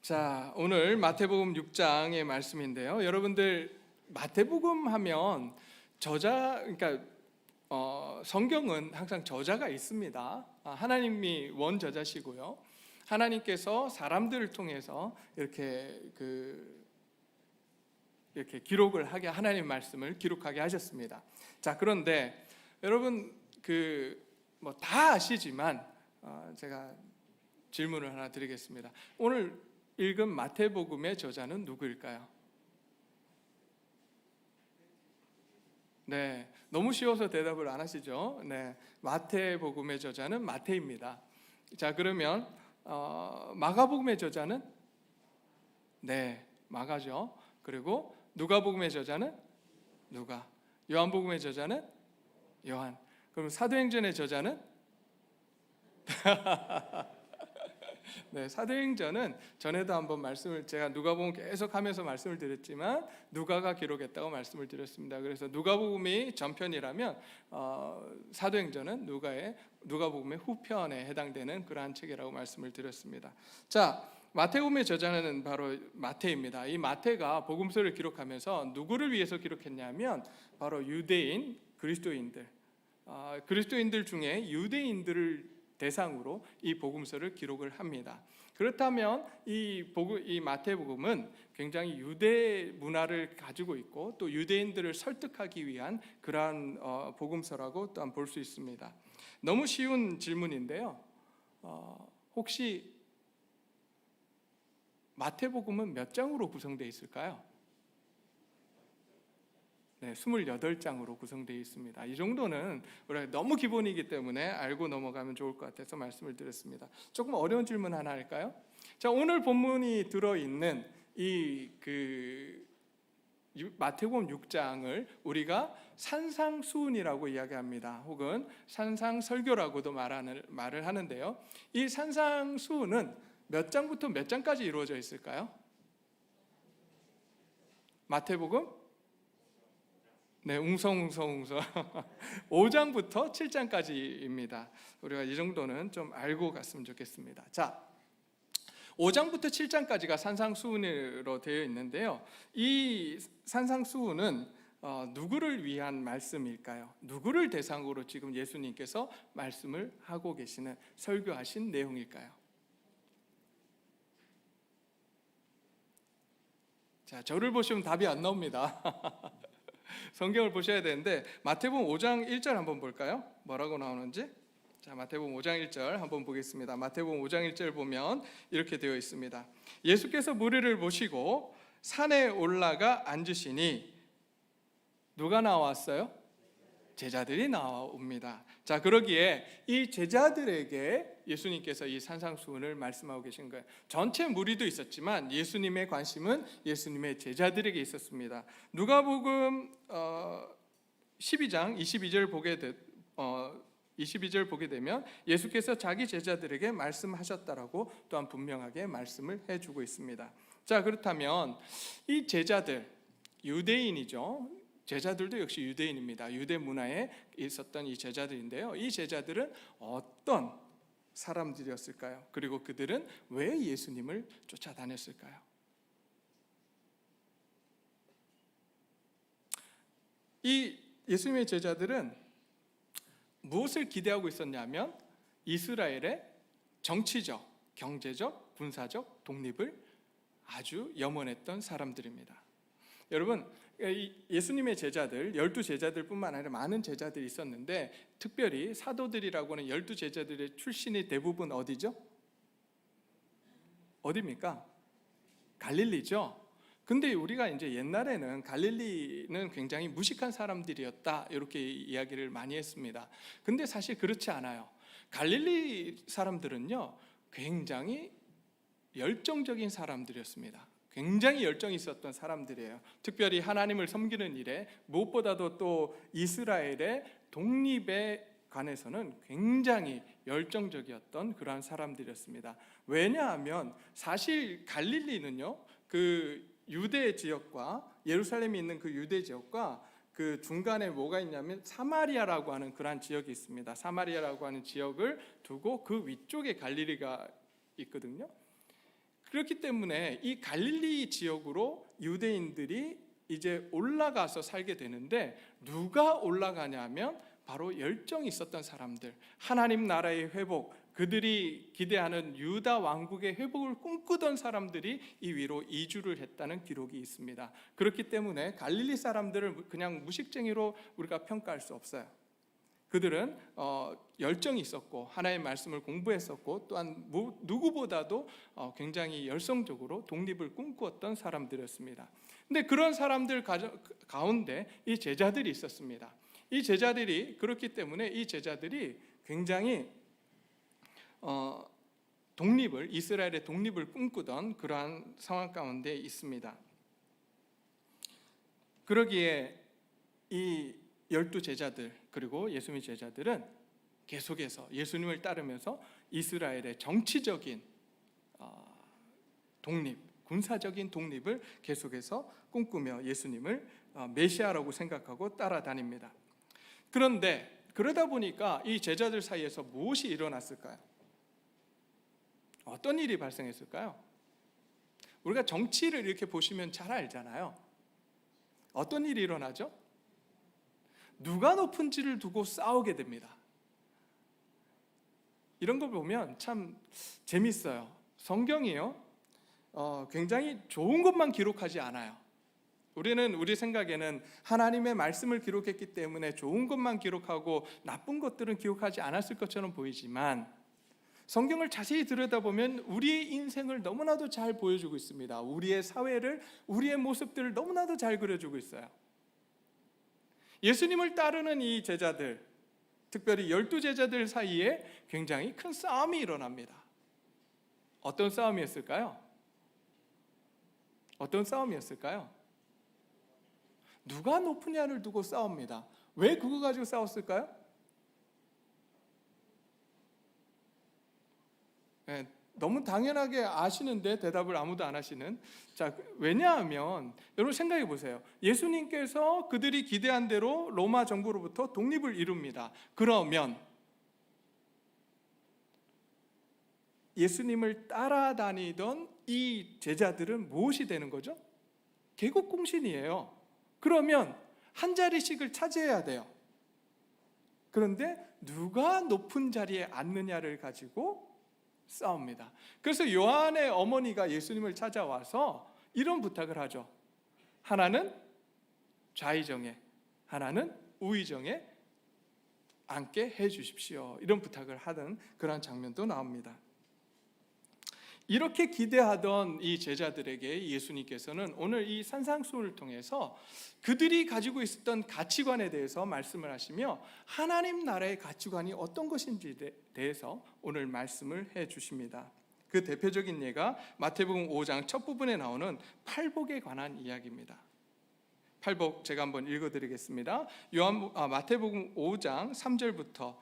자, 오늘 마태복음 6장의 말씀인데요. 여러분들 마태복음 하면 성경은 항상 저자가 있습니다. 하나님이 원저자시고요. 하나님께서 사람들을 통해서 이렇게 기록을 하게, 하나님의 말씀을 기록하게 하셨습니다. 자, 그런데 여러분 다 아시지만 제가 질문을 하나 드리겠습니다. 오늘 읽은 마태복음의 저자는 누구일까요? 네, 너무 쉬워서 대답을 안 하시죠? 네, 마태복음의 저자는 마태입니다. 자, 그러면 마가복음의 저자는 네, 마가죠. 그리고 누가복음의 저자는 누가? 요한복음의 저자는 요한. 그럼 사도행전의 저자는 네, 사도행전은 전에도 한번 제가 누가복음 계속 하면서 말씀을 드렸지만 누가가 기록했다고 말씀을 드렸습니다. 그래서 누가복음이 전편이라면 사도행전은 누가복음의 후편에 해당되는 그러한 책이라고 말씀을 드렸습니다. 자, 마태복음의 저자는 바로 마태입니다. 이 마태가 복음서를 기록하면서 누구를 위해서 기록했냐면 바로 유대인, 그리스도인들 중에 유대인들을 대상으로 이 복음서를 기록을 합니다. 그렇다면 이 마태복음은 굉장히 유대 문화를 가지고 있고 또 유대인들을 설득하기 위한 그러한 복음서라고 또한 볼 수 있습니다. 너무 쉬운 질문인데요. 혹시 마태복음은 몇 장으로 구성되어 있을까요? 네, 28장으로 구성되어 있습니다. 이 정도는 우리가 너무 기본이기 때문에 알고 넘어가면 좋을 것 같아서 말씀을 드렸습니다. 조금 어려운 질문 하나 할까요? 자, 오늘 본문이 들어있는 마태복음 6장을 우리가 산상수훈이라고 이야기합니다. 혹은 산상설교라고도 말을 하는데요. 이 산상수훈은 몇 장부터 몇 장까지 이루어져 있을까요? 마태복음? 네, 웅성웅성 5장부터 7장까지입니다. 우리가 이 정도는 좀 알고 갔으면 좋겠습니다. 자, 5장부터 7장까지가 산상수훈으로 되어 있는데요. 이 산상수훈은 누구를 위한 말씀일까요? 누구를 대상으로 지금 예수님께서 말씀을 하고 계시는, 설교하신 내용일까요? 자, 저를 보시면 답이 안 나옵니다. 성경을 보셔야 되는데 마태복음 5장 1절 한번 볼까요? 뭐라고 나오는지? 자, 마태복음 5장 1절 한번 보겠습니다. 마태복음 5장 1절 보면 이렇게 되어 있습니다. 예수께서 무리를 모시고 산에 올라가 앉으시니 누가 나왔어요? 제자들이 나옵니다. 자, 그러기에 이 제자들에게 예수님께서 이 산상수훈을 말씀하고 계신 거예요. 전체 무리도 있었지만 예수님의 관심은 예수님의 제자들에게 있었습니다. 누가복음 12장 22절 보게 되면 예수께서 자기 제자들에게 말씀하셨다라고 또한 분명하게 말씀을 해주고 있습니다. 자, 그렇다면 이 제자들, 유대인이죠. 제자들도 역시 유대인입니다. 유대 문화에 있었던 이 제자들인데요. 이 제자들은 어떤 사람들이었을까요? 그리고 그들은 왜 예수님을 쫓아다녔을까요? 이 예수님의 제자들은 무엇을 기대하고 있었냐면 이스라엘의 정치적, 경제적, 군사적 독립을 아주 염원했던 사람들입니다. 여러분, 예수님의 제자들, 12제자들 뿐만 아니라 많은 제자들이 있었는데 특별히 사도들이라고 하는 12제자들의 출신이 대부분 어디죠? 어디입니까? 갈릴리죠. 근데 우리가 이제 옛날에는 갈릴리는 굉장히 무식한 사람들이었다 이렇게 이야기를 많이 했습니다. 근데 사실 그렇지 않아요. 갈릴리 사람들은요 굉장히 열정적인 사람들이었습니다. 굉장히 열정이 있었던 사람들이에요. 특별히 하나님을 섬기는 일에, 무엇보다도 또 이스라엘의 독립에 관해서는 굉장히 열정적이었던 그러한 사람들이었습니다. 왜냐하면 사실 갈릴리는요 그 유대 지역과 예루살렘이 있는 그 유대 지역과 그 중간에 뭐가 있냐면 사마리아라고 하는 그러한 지역이 있습니다. 사마리아라고 하는 지역을 두고 그 위쪽에 갈릴리가 있거든요. 그렇기 때문에 이 갈릴리 지역으로 유대인들이 이제 올라가서 살게 되는데, 누가 올라가냐면 바로 열정이 있었던 사람들, 하나님 나라의 회복, 그들이 기대하는 유다 왕국의 회복을 꿈꾸던 사람들이 이 위로 이주를 했다는 기록이 있습니다. 그렇기 때문에 갈릴리 사람들을 그냥 무식쟁이로 우리가 평가할 수 없어요. 그들은 열정이 있었고 하나님의 말씀을 공부했었고, 또한 누구보다도 굉장히 열성적으로 독립을 꿈꾸었던 사람들이었습니다. 근데 그런 사람들 가운데 이 제자들이 있었습니다. 이 제자들이, 그렇기 때문에 이 제자들이 굉장히 독립을, 이스라엘의 독립을 꿈꾸던 그러한 상황 가운데 있습니다. 그러기에 이 12 제자들, 그리고 예수님의 제자들은 계속해서 예수님을 따르면서 이스라엘의 정치적인 독립, 군사적인 독립을 계속해서 꿈꾸며 예수님을 메시아라고 생각하고 따라다닙니다. 그런데 그러다 보니까 이 제자들 사이에서 무엇이 일어났을까요? 어떤 일이 발생했을까요? 우리가 정치를 이렇게 보시면 잘 알잖아요. 어떤 일이 일어나죠? 누가 높은지를 두고 싸우게 됩니다. 이런 걸 보면 참 재밌어요. 성경이요, 굉장히 좋은 것만 기록하지 않아요. 우리 생각에는 하나님의 말씀을 기록했기 때문에 좋은 것만 기록하고 나쁜 것들은 기록하지 않았을 것처럼 보이지만, 성경을 자세히 들여다보면 우리의 인생을 너무나도 잘 보여주고 있습니다. 우리의 사회를, 우리의 모습들을 너무나도 잘 그려주고 있어요. 예수님을 따르는 이 제자들, 특별히 12 제자들 사이에 굉장히 큰 싸움이 일어납니다. 어떤 싸움이었을까요? 어떤 싸움이었을까요? 누가 높으냐를 두고 싸웁니다. 왜 그거 가지고 싸웠을까요? 네, 너무 당연하게 아시는데 대답을 아무도 안 하시는. 자, 왜냐하면 여러분 생각해 보세요. 예수님께서 그들이 기대한 대로 로마 정부로부터 독립을 이룹니다. 그러면 예수님을 따라다니던 이 제자들은 무엇이 되는 거죠? 개국공신이에요. 그러면 한 자리씩을 차지해야 돼요. 그런데 누가 높은 자리에 앉느냐를 가지고 싸웁니다. 그래서 요한의 어머니가 예수님을 찾아와서 이런 부탁을 하죠. 하나는 좌의정에, 하나는 우의정에 앉게 해 주십시오. 이런 부탁을 하던 그런 장면도 나옵니다. 이렇게 기대하던 이 제자들에게 예수님께서는 오늘 이 산상수훈을 통해서 그들이 가지고 있었던 가치관에 대해서 말씀을 하시며, 하나님 나라의 가치관이 어떤 것인지에 대해서 오늘 말씀을 해 주십니다. 그 대표적인 예가 마태복음 5장 첫 부분에 나오는 팔복에 관한 이야기입니다. 팔복 제가 한번 읽어드리겠습니다. 마태복음 5장 3절부터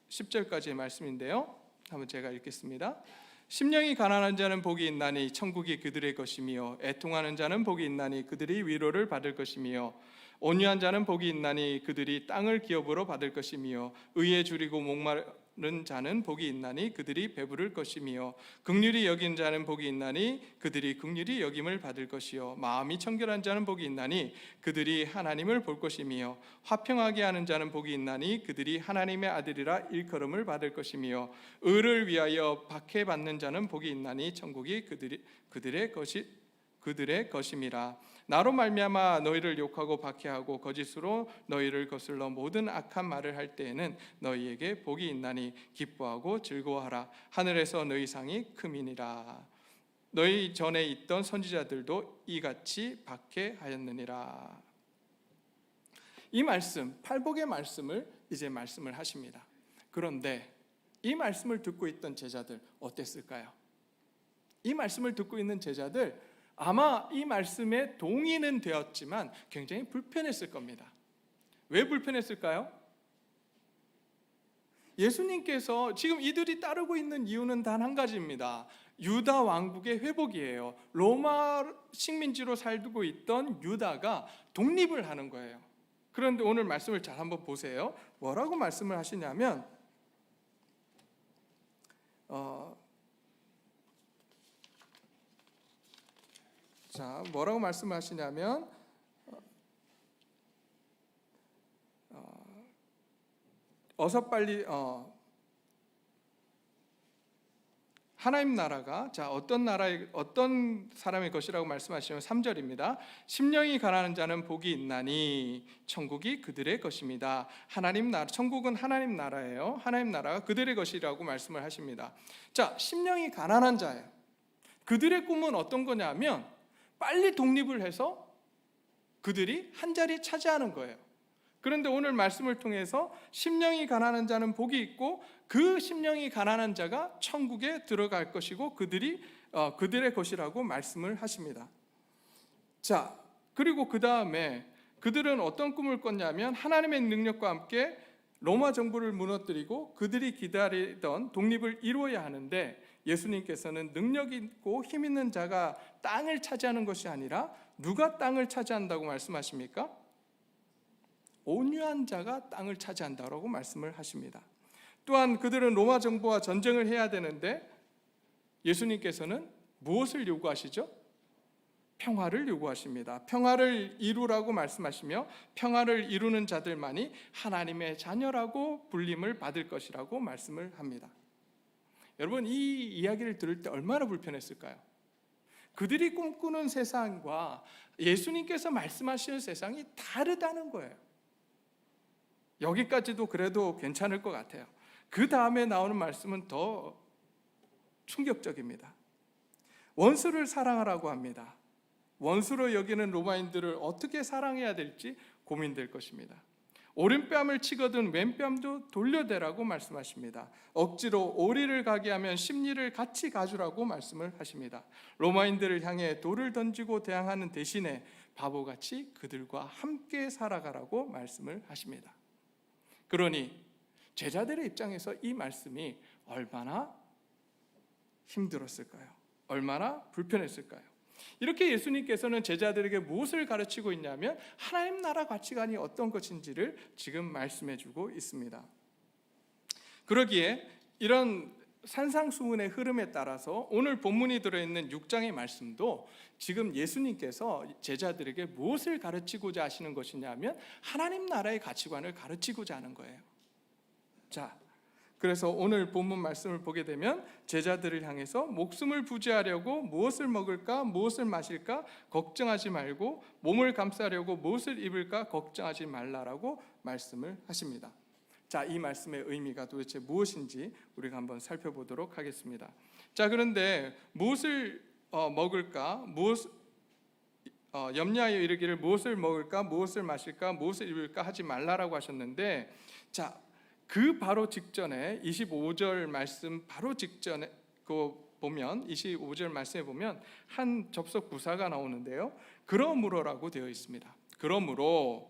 10절까지의 말씀인데요, 한번 제가 읽겠습니다. 심령이 가난한 자는 복이 있나니 천국이 그들의 것이며, 애통하는 자는 복이 있나니 그들이 위로를 받을 것이며, 온유한 자는 복이 있나니 그들이 땅을 기업으로 받을 것이며, 의에 줄이고 목마른 자는 복이 있나니 그들이 배부를 것이며, 긍휼히 여긴 자는 복이 있나니 그들이 긍휼히 여김을 받을 것이요, 마음이 청결한 자는 복이 있나니 그들이 하나님을 볼 것이며, 화평하게 하는 자는 복이 있나니 그들이 하나님의 아들이라 일컬음을 받을 것이며, 의를 위하여 박해받는 자는 복이 있나니 천국이 그들의 것임이라. 나로 말미암아 너희를 욕하고 박해하고 거짓으로 너희를 거슬러 모든 악한 말을 할 때에는 너희에게 복이 있나니 기뻐하고 즐거워하라. 하늘에서 너희 상이 크미니라. 너희 전에 있던 선지자들도 이같이 박해하였느니라. 이 말씀, 팔복의 말씀을 이제 말씀을 하십니다. 그런데 이 말씀을 듣고 있던 제자들 어땠을까요? 이 말씀을 듣고 있는 제자들 아마 이 말씀에 동의는 되었지만 굉장히 불편했을 겁니다. 왜 불편했을까요? 예수님께서 지금 이들이 따르고 있는 이유는 단 한 가지입니다. 유다 왕국의 회복이에요. 로마 식민지로 살고 있던 유다가 독립을 하는 거예요. 그런데 오늘 말씀을 잘 한번 보세요. 뭐라고 말씀을 하시냐면 자, 뭐라고 말씀하시냐면 어서 빨리 하나님 나라가 어떤 사람의 것이라고 말씀하시면 3절입니다. 심령이 가난한 자는 복이 있나니 천국이 그들의 것입니다. 하나님 나라, 천국은 하나님 나라예요. 하나님 나라가 그들의 것이라고 말씀을 하십니다. 자, 심령이 가난한 자예요. 그들의 꿈은 어떤 거냐면 빨리 독립을 해서 그들이 한 자리 차지하는 거예요. 그런데 오늘 말씀을 통해서 심령이 가난한 자는 복이 있고 그 심령이 가난한 자가 천국에 들어갈 것이고 그들의 것이라고 말씀을 하십니다. 자, 그리고 그 다음에 그들은 어떤 꿈을 꿨냐면 하나님의 능력과 함께 로마 정부를 무너뜨리고 그들이 기다리던 독립을 이루어야 하는데 예수님께서는 능력 있고 힘 있는 자가 땅을 차지하는 것이 아니라 누가 땅을 차지한다고 말씀하십니까? 온유한 자가 땅을 차지한다고 말씀을 하십니다. 또한 그들은 로마 정부와 전쟁을 해야 되는데 예수님께서는 무엇을 요구하시죠? 평화를 요구하십니다. 평화를 이루라고 말씀하시며 평화를 이루는 자들만이 하나님의 자녀라고 불림을 받을 것이라고 말씀을 합니다. 여러분, 이 이야기를 들을 때 얼마나 불편했을까요? 그들이 꿈꾸는 세상과 예수님께서 말씀하시는 세상이 다르다는 거예요. 여기까지도 그래도 괜찮을 것 같아요. 그 다음에 나오는 말씀은 더 충격적입니다. 원수를 사랑하라고 합니다. 원수로 여기는 로마인들을 어떻게 사랑해야 될지 고민될 것입니다. 오른뺨을 치거든 왼뺨도 돌려대라고 말씀하십니다. 억지로 오리를 가게 하면 십리를 같이 가주라고 말씀을 하십니다. 로마인들을 향해 돌을 던지고 대항하는 대신에 바보같이 그들과 함께 살아가라고 말씀을 하십니다. 그러니 제자들의 입장에서 이 말씀이 얼마나 힘들었을까요? 얼마나 불편했을까요? 이렇게 예수님께서는 제자들에게 무엇을 가르치고 있냐면 하나님 나라 가치관이 어떤 것인지를 지금 말씀해 주고 있습니다. 그러기에 이런 산상수훈의 흐름에 따라서 오늘 본문이 들어있는 6장의 말씀도 지금 예수님께서 제자들에게 무엇을 가르치고자 하시는 것이냐면 하나님 나라의 가치관을 가르치고자 하는 거예요. 자, 그래서 오늘 본문 말씀을 보게 되면 제자들을 향해서 목숨을 부지하려고 무엇을 먹을까 무엇을 마실까 걱정하지 말고 몸을 감싸려고 무엇을 입을까 걱정하지 말라라고 말씀을 하십니다. 자, 이 말씀의 의미가 도대체 무엇인지 우리가 한번 살펴보도록 하겠습니다. 자, 그런데 무엇을 먹을까 염려하여 이르기를 무엇을 먹을까 무엇을 마실까 무엇을 입을까 하지 말라라고 하셨는데, 자, 그 바로 직전에 25절 말씀 바로 직전에 보면 25절 말씀에 보면 한 접속 부사가 나오는데요. 그러므로라고 되어 있습니다. 그러므로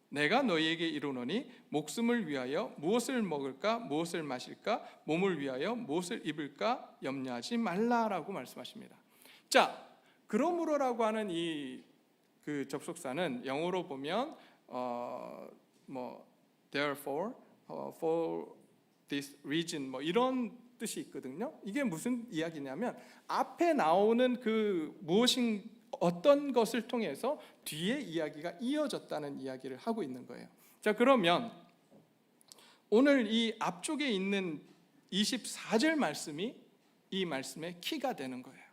내가 너희에게 이르노니 목숨을 위하여 무엇을 먹을까 무엇을 마실까 몸을 위하여 무엇을 입을까 염려하지 말라라고 말씀하십니다. 자, 그러므로라고 하는 그 접속사는 영어로 보면 therefore, for this reason 이런 뜻이 있거든요. 이게 무슨 이야기냐면 앞에 나오는 그 어떤 것을 통해서 뒤에 이야기가 이어졌다는 이야기를 하고 있는 거예요. 자, 그러면 오늘 이 앞쪽에 있는 24절 말씀이 이 말씀의 키가 되는 거예요.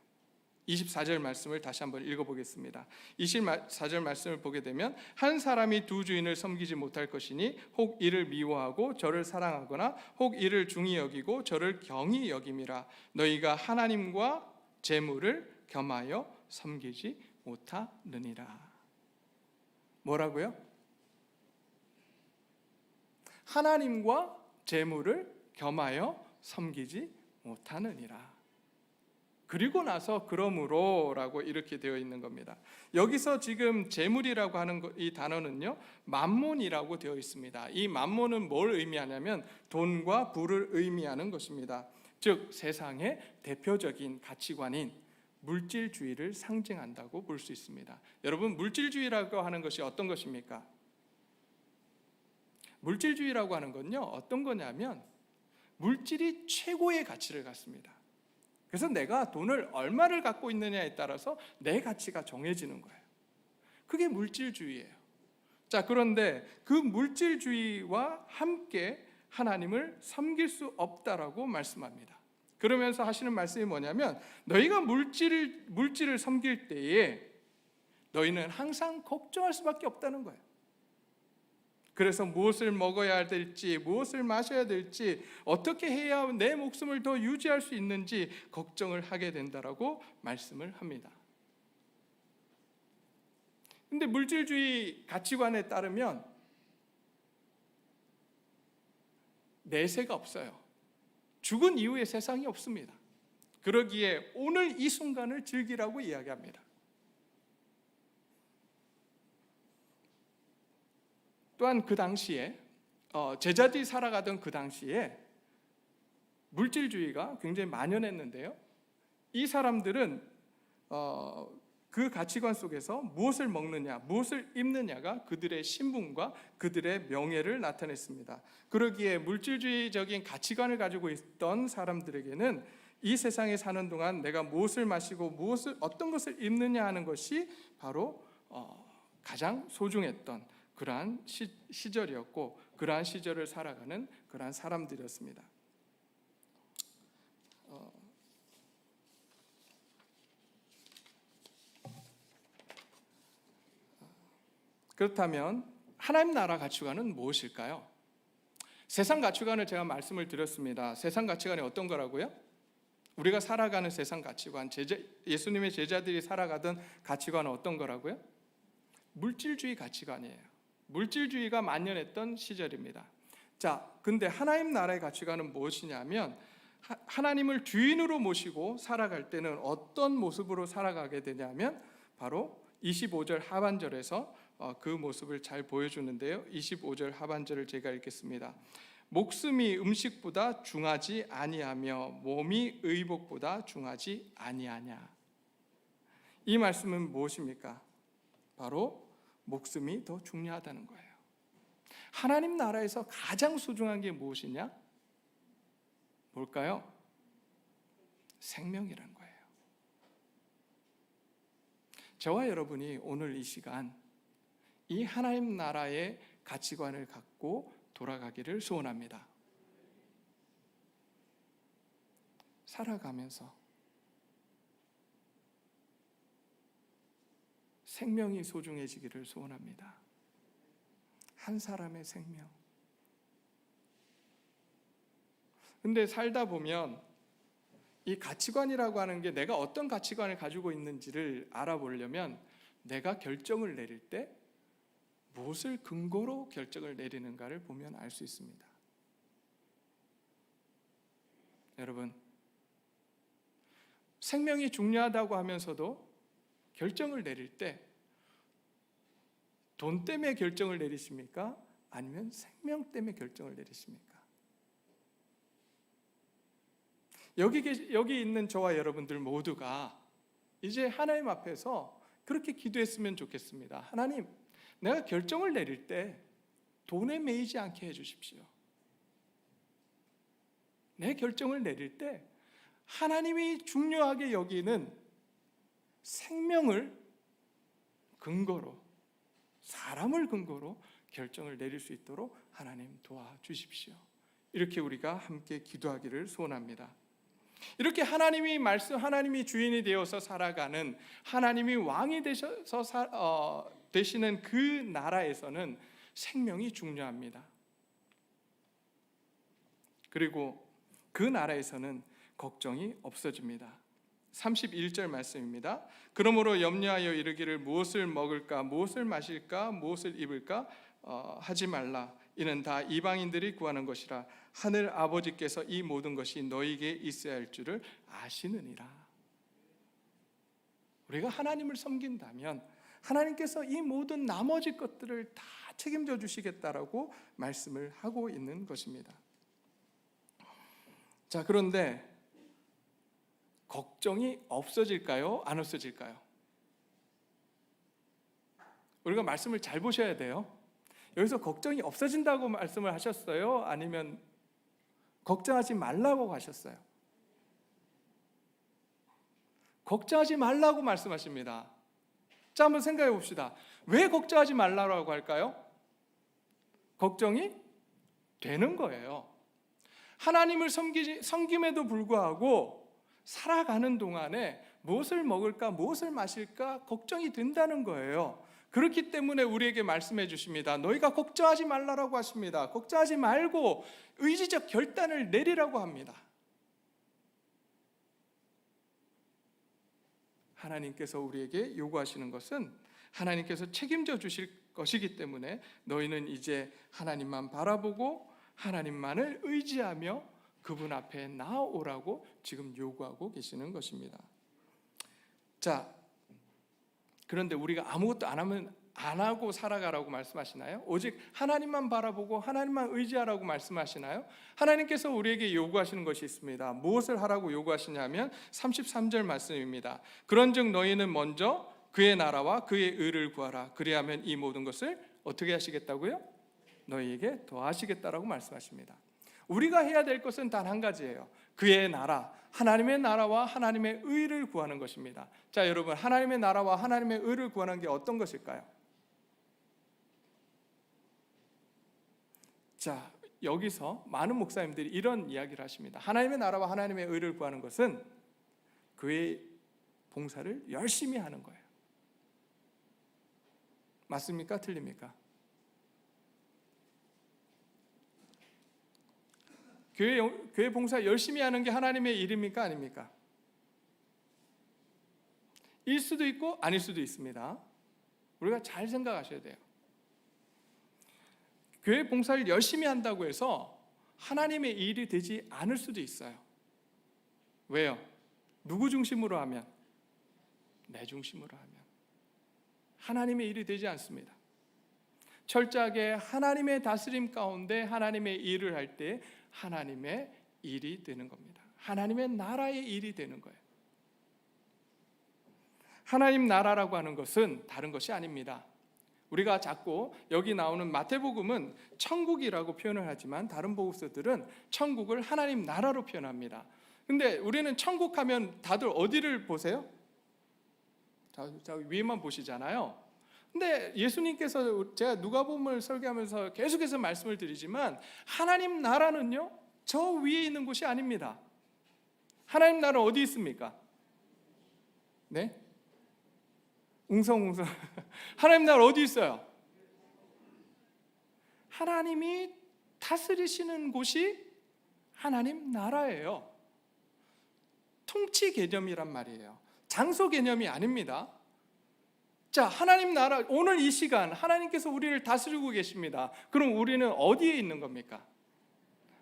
24절 말씀을 다시 한번 읽어보겠습니다. 24절 말씀을 보게 되면 한 사람이 두 주인을 섬기지 못할 것이니 혹 이를 미워하고 저를 사랑하거나 혹 이를 중히 여기고 저를 경히 여김이라. 너희가 하나님과 재물을 겸하여 섬기지 못하느니라. 뭐라고요? 하나님과 재물을 겸하여 섬기지 못하느니라. 그리고 나서 그러므로라고 이렇게 되어 있는 겁니다. 여기서 지금 재물이라고 하는 이 단어는요, 만몬이라고 되어 있습니다. 이 만몬은 뭘 의미하냐면 돈과 부를 의미하는 것입니다. 즉 세상의 대표적인 가치관인 물질주의를 상징한다고 볼 수 있습니다. 여러분, 물질주의라고 하는 것이 어떤 것입니까? 물질주의라고 하는 건요, 어떤 거냐면 물질이 최고의 가치를 갖습니다. 그래서 내가 돈을 얼마를 갖고 있느냐에 따라서 내 가치가 정해지는 거예요. 그게 물질주의예요. 자, 그런데 그 물질주의와 함께 하나님을 섬길 수 없다라고 말씀합니다. 그러면서 하시는 말씀이 뭐냐면, 너희가 물질을 섬길 때에 너희는 항상 걱정할 수밖에 없다는 거예요. 그래서 무엇을 먹어야 될지, 무엇을 마셔야 될지, 어떻게 해야 내 목숨을 더 유지할 수 있는지 걱정을 하게 된다라고 말씀을 합니다. 근데 물질주의 가치관에 따르면 내세가 없어요. 죽은 이후에 세상이 없습니다. 그러기에 오늘 이 순간을 즐기라고 이야기합니다. 또한 그 당시에 제자들이 살아가던 그 당시에 물질주의가 굉장히 만연했는데요. 이 사람들은 그 가치관 속에서 무엇을 먹느냐, 무엇을 입느냐가 그들의 신분과 그들의 명예를 나타냈습니다. 그러기에 물질주의적인 가치관을 가지고 있던 사람들에게는 이 세상에 사는 동안 내가 무엇을 마시고 어떤 것을 입느냐 하는 것이 바로 가장 소중했던 그러한 시절이었고, 그러한 시절을 살아가는 그러한 사람들이었습니다. 그렇다면 하나님 나라 가치관은 무엇일까요? 세상 가치관을 제가 말씀을 드렸습니다. 세상 가치관이 어떤 거라고요? 우리가 살아가는 세상 가치관, 예수님의 제자들이 살아가던 가치관은 어떤 거라고요? 물질주의 가치관이에요. 물질주의가 만연했던 시절입니다. 자, 근데 하나님 나라의 가치관은 무엇이냐면, 하나님을 주인으로 모시고 살아갈 때는 어떤 모습으로 살아가게 되냐면 바로 25절 하반절에서 그 모습을 잘 보여주는데요. 25절 하반절을 제가 읽겠습니다. 목숨이 음식보다 중하지 아니하며 몸이 의복보다 중하지 아니하냐. 이 말씀은 무엇입니까? 바로 목숨이 더 중요하다는 거예요. 하나님 나라에서 가장 소중한 게 무엇이냐? 뭘까요? 생명이라는 거예요. 저와 여러분이 오늘 이 시간 이 하나님 나라의 가치관을 갖고 돌아가기를 소원합니다. 살아가면서 생명이 소중해지기를 소원합니다. 한 사람의 생명. 근데 살다 보면 이 가치관이라고 하는 게 내가 어떤 가치관을 가지고 있는지를 알아보려면 내가 결정을 내릴 때 무엇을 근거로 결정을 내리는가를 보면 알 수 있습니다. 여러분, 생명이 중요하다고 하면서도 결정을 내릴 때 돈 때문에 결정을 내리십니까? 아니면 생명 때문에 결정을 내리십니까? 여기 있는 저와 여러분들 모두가 이제 하나님 앞에서 그렇게 기도했으면 좋겠습니다. 하나님, 내가 결정을 내릴 때 돈에 매이지 않게 해주십시오. 내 결정을 내릴 때 하나님이 중요하게 여기는 생명을 근거로, 사람을 근거로 결정을 내릴 수 있도록 하나님 도와주십시오. 이렇게 우리가 함께 기도하기를 소원합니다. 이렇게 하나님이 주인이 되어서 살아가는, 하나님이 왕이 되셔서 되시는 그 나라에서는 생명이 중요합니다. 그리고 그 나라에서는 걱정이 없어집니다. 31절 말씀입니다. 그러므로 염려하여 이르기를 무엇을 먹을까, 무엇을 마실까, 무엇을 입을까 하지 말라. 이는 다 이방인들이 구하는 것이라. 하늘 아버지께서 이 모든 것이 너희에게 있어야 할 줄을 아시느니라. 우리가 하나님을 섬긴다면 하나님께서 이 모든 나머지 것들을 다 책임져 주시겠다라고 말씀을 하고 있는 것입니다. 자, 그런데 걱정이 없어질까요? 안 없어질까요? 우리가 말씀을 잘 보셔야 돼요. 여기서 걱정이 없어진다고 말씀을 하셨어요? 아니면 걱정하지 말라고 하셨어요? 걱정하지 말라고 말씀하십니다. 자, 한번 생각해 봅시다. 왜 걱정하지 말라고 할까요? 걱정이 되는 거예요. 하나님을 섬김에도 불구하고 살아가는 동안에 무엇을 먹을까, 무엇을 마실까 걱정이 된다는 거예요. 그렇기 때문에 우리에게 말씀해 주십니다. 너희가 걱정하지 말라라고 하십니다. 걱정하지 말고 의지적 결단을 내리라고 합니다. 하나님께서 우리에게 요구하시는 것은 하나님께서 책임져 주실 것이기 때문에 너희는 이제 하나님만 바라보고 하나님만을 의지하며 그분 앞에 나아오라고 지금 요구하고 계시는 것입니다. 자, 그런데 우리가 아무것도 안 하고 살아가라고 말씀하시나요? 오직 하나님만 바라보고 하나님만 의지하라고 말씀하시나요? 하나님께서 우리에게 요구하시는 것이 있습니다. 무엇을 하라고 요구하시냐면 33절 말씀입니다. 그런즉 너희는 먼저 그의 나라와 그의 의를 구하라. 그리하면 이 모든 것을 어떻게 하시겠다고요? 너희에게 더하시겠다라고 말씀하십니다. 우리가 해야 될 것은 단 한 가지예요. 그의 나라, 하나님의 나라와 하나님의 의를 구하는 것입니다. 자, 여러분, 하나님의 나라와 하나님의 의를 구하는 게 어떤 것일까요? 자, 여기서 많은 목사님들이 이런 이야기를 하십니다. 하나님의 나라와 하나님의 의를 구하는 것은 그의 봉사를 열심히 하는 거예요. 맞습니까? 틀립니까? 교회 봉사 열심히 하는 게 하나님의 일입니까? 아닙니까? 일 수도 있고 아닐 수도 있습니다. 우리가 잘 생각하셔야 돼요. 교회 봉사를 열심히 한다고 해서 하나님의 일이 되지 않을 수도 있어요. 왜요? 누구 중심으로 하면? 내 중심으로 하면 하나님의 일이 되지 않습니다. 철저하게 하나님의 다스림 가운데 하나님의 일을 할 때 하나님의 일이 되는 겁니다. 하나님의 나라의 일이 되는 거예요. 하나님 나라라고 하는 것은 다른 것이 아닙니다. 우리가 자꾸 여기 나오는 마태복음은 천국이라고 표현을 하지만 다른 복음서들은 천국을 하나님 나라로 표현합니다. 근데 우리는 천국 하면 다들 어디를 보세요? 자, 위에만 보시잖아요. 근데 예수님께서 제가 누가복음을 설교하면서 계속해서 말씀을 드리지만 하나님 나라는요, 저 위에 있는 곳이 아닙니다. 하나님 나라 어디 있습니까? 네? 웅성웅성. 하나님 나라 어디 있어요? 하나님이 다스리시는 곳이 하나님 나라예요. 통치 개념이란 말이에요. 장소 개념이 아닙니다. 자, 하나님 나라, 오늘 이 시간 하나님께서 우리를 다스리고 계십니다. 그럼 우리는 어디에 있는 겁니까?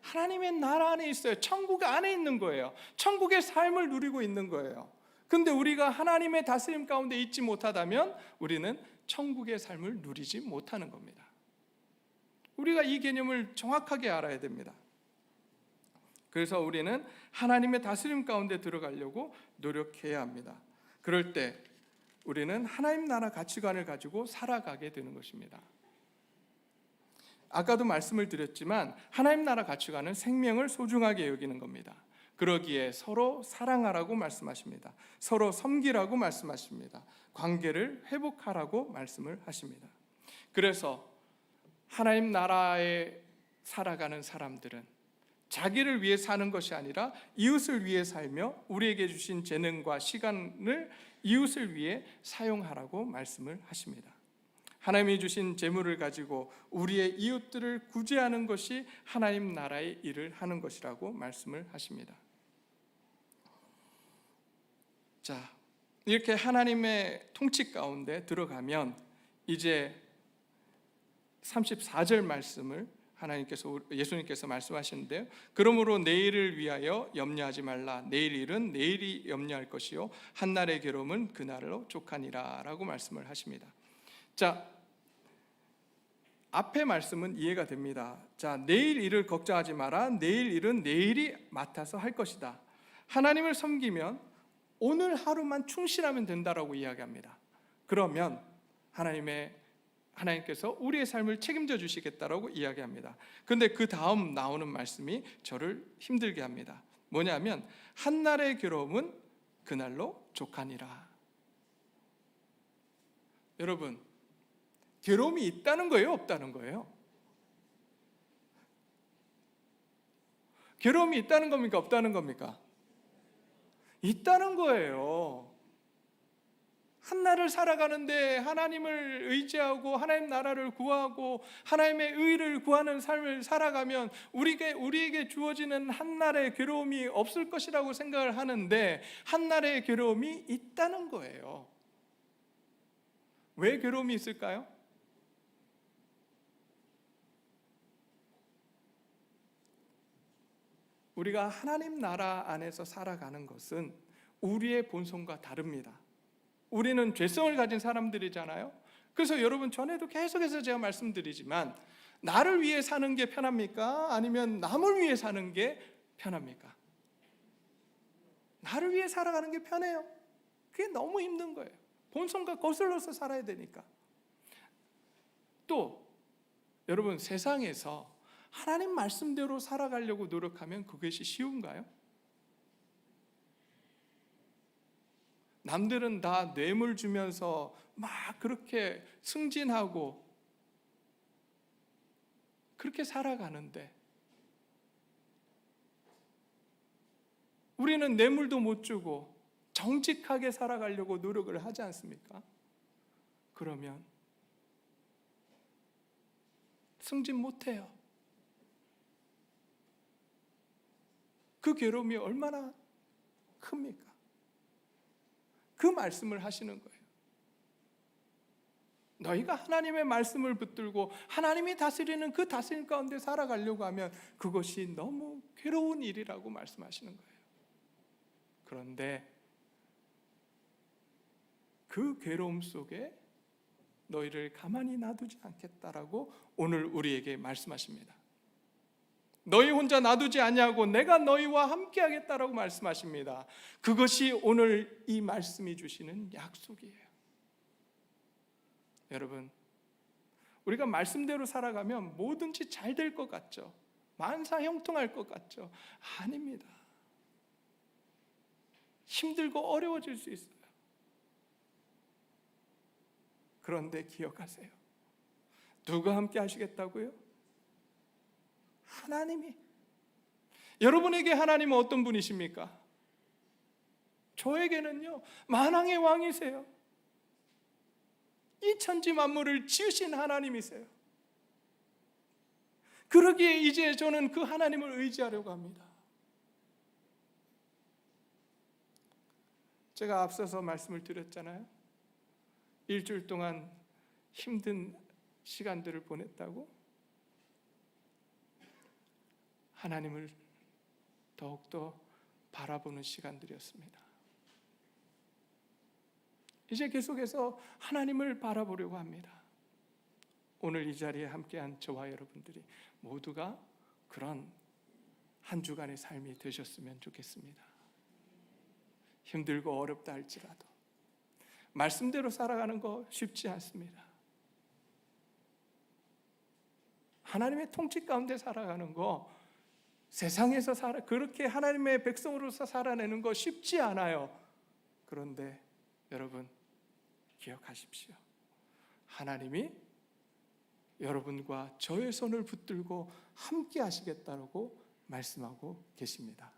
하나님의 나라 안에 있어요. 천국 안에 있는 거예요. 천국의 삶을 누리고 있는 거예요. 근데 우리가 하나님의 다스림 가운데 있지 못하다면 우리는 천국의 삶을 누리지 못하는 겁니다. 우리가 이 개념을 정확하게 알아야 됩니다. 그래서 우리는 하나님의 다스림 가운데 들어가려고 노력해야 합니다. 그럴 때 우리는 하나님 나라 가치관을 가지고 살아가게 되는 것입니다. 아까도 말씀을 드렸지만 하나님 나라 가치관은 생명을 소중하게 여기는 겁니다. 그러기에 서로 사랑하라고 말씀하십니다. 서로 섬기라고 말씀하십니다. 관계를 회복하라고 말씀을 하십니다. 그래서 하나님 나라에 살아가는 사람들은 자기를 위해 사는 것이 아니라 이웃을 위해 살며 우리에게 주신 재능과 시간을 이웃을 위해 사용하라고 말씀을 하십니다. 하나님이 주신 재물을 가지고 우리의 이웃들을 구제하는 것이 하나님 나라의 일을 하는 것이라고 말씀을 하십니다. 자, 이렇게 하나님의 통치 가운데 들어가면 이제 34절 말씀을 예수님께서 말씀하시는데요. 그러므로 내일을 위하여 염려하지 말라. 내일 일은 내일이 염려할 것이요 한날의 괴로움은 그날로 족하니라 라고 말씀을 하십니다. 자, 앞의 말씀은 이해가 됩니다. 자, 내일 일을 걱정하지 마라. 내일 일은 내일이 맡아서 할 것이다. 하나님을 섬기면 오늘 하루만 충실하면 된다라고 이야기합니다. 그러면 하나님께서 우리의 삶을 책임져 주시겠다라고 이야기합니다. 그런데 그 다음 나오는 말씀이 저를 힘들게 합니다. 뭐냐면 한날의 괴로움은 그날로 족하니라. 여러분, 괴로움이 있다는 거예요, 없다는 거예요? 괴로움이 있다는 겁니까, 없다는 겁니까? 있다는 거예요. 한날을 살아가는데 하나님을 의지하고 하나님 나라를 구하고 하나님의 의를 구하는 삶을 살아가면 우리에게 주어지는 한날의 괴로움이 없을 것이라고 생각을 하는데 한날의 괴로움이 있다는 거예요. 왜 괴로움이 있을까요? 우리가 하나님 나라 안에서 살아가는 것은 우리의 본성과 다릅니다. 우리는 죄성을 가진 사람들이잖아요. 그래서 여러분, 전에도 계속해서 제가 말씀드리지만 나를 위해 사는 게 편합니까? 아니면 남을 위해 사는 게 편합니까? 나를 위해 살아가는 게 편해요. 그게 너무 힘든 거예요. 본성과 거슬러서 살아야 되니까. 또 여러분, 세상에서 하나님 말씀대로 살아가려고 노력하면 그것이 쉬운가요? 남들은 다 뇌물 주면서 막 그렇게 승진하고 그렇게 살아가는데 우리는 뇌물도 못 주고 정직하게 살아가려고 노력을 하지 않습니까? 그러면 승진 못해요. 그 괴로움이 얼마나 큽니까? 그 말씀을 하시는 거예요. 너희가 하나님의 말씀을 붙들고 하나님이 다스리는 그 다스림 가운데 살아가려고 하면 그것이 너무 괴로운 일이라고 말씀하시는 거예요. 그런데 그 괴로움 속에 너희를 가만히 놔두지 않겠다라고 오늘 우리에게 말씀하십니다. 너희 혼자 놔두지 아니하고 내가 너희와 함께 하겠다라고 말씀하십니다. 그것이 오늘 이 말씀이 주시는 약속이에요. 여러분, 우리가 말씀대로 살아가면 뭐든지 잘 될 것 같죠? 만사형통할 것 같죠? 아닙니다. 힘들고 어려워질 수 있어요. 그런데 기억하세요. 누가 함께 하시겠다고요? 하나님이. 여러분에게 하나님은 어떤 분이십니까? 저에게는요, 만왕의 왕이세요. 이 천지 만물을 지으신 하나님이세요. 그러기에 이제 저는 그 하나님을 의지하려고 합니다. 제가 앞서서 말씀을 드렸잖아요. 일주일 동안 힘든 시간들을 보냈다고. 하나님을 더욱더 바라보는 시간들이었습니다. 이제 계속해서 하나님을 바라보려고 합니다. 오늘 이 자리에 함께한 저와 여러분들이 모두가 그런 한 주간의 삶이 되셨으면 좋겠습니다. 힘들고 어렵다 할지라도 말씀대로 살아가는 거 쉽지 않습니다. 하나님의 통치 가운데 살아가는 거, 세상에서 그렇게 하나님의 백성으로서 살아내는 거 쉽지 않아요. 그런데 여러분, 기억하십시오. 하나님이 여러분과 저의 손을 붙들고 함께 하시겠다고 말씀하고 계십니다.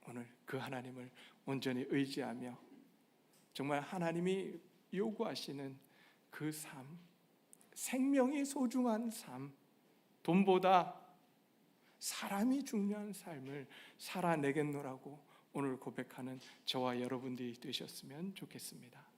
오늘 그 하나님을 온전히 의지하며 정말 하나님이 요구하시는 그 삶, 생명이 소중한 삶, 돈보다 사람이 중요한 삶을 살아내겠노라고 오늘 고백하는 저와 여러분들이 되셨으면 좋겠습니다.